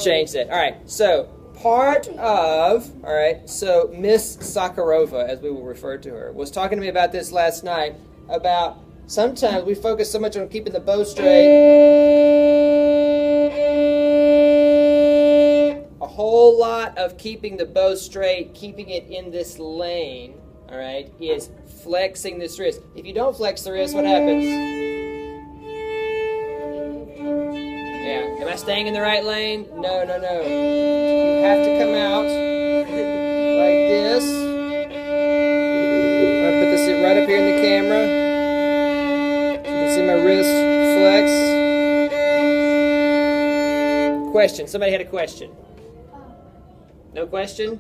Let's change that. All right, so part of, all right, so Miss Sakharova, as we will refer to her, was talking to me about this last night, about sometimes we focus so much on keeping the bow straight. A whole lot of keeping the bow straight, keeping it in this lane, all right, is flexing this wrist. If you don't flex the wrist, what happens? Yeah, am I staying in the right lane? No, no, no. You have to come out like this. I'm going to put this right up here in the camera. You can see my wrist flex. Question. Somebody had a question. No question?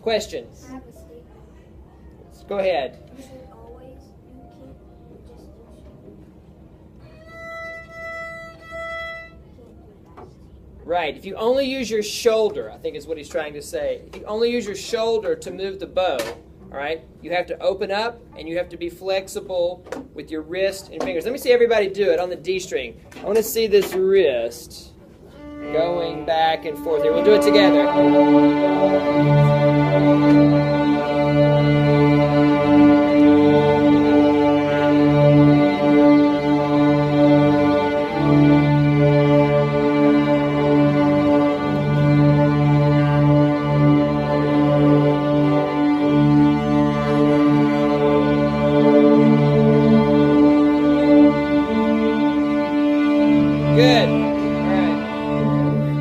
Questions? I have a statement. Go ahead. You should always keep just Right. If you only use your shoulder, I think is what he's trying to say. If you only use your shoulder to move the bow, all right, you have to open up and you have to be flexible with your wrist and fingers. Let me see everybody do it on the D string. I want to see this wrist going back and forth here. We'll do it together. Good.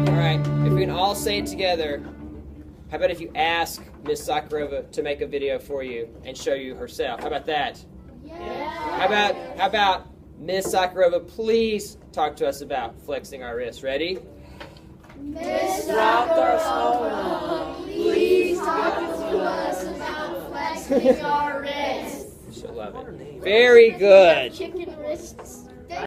All right. If we can all say it together, how about if you ask Miss Sakharova to make a video for you and show you herself? How about that? Yeah. How about Miss Sakharova, please talk to us about flexing our wrists. Ready? Miss Sakharova, please talk to us about flexing our wrists. She'll love it. Very good. Chicken wrists.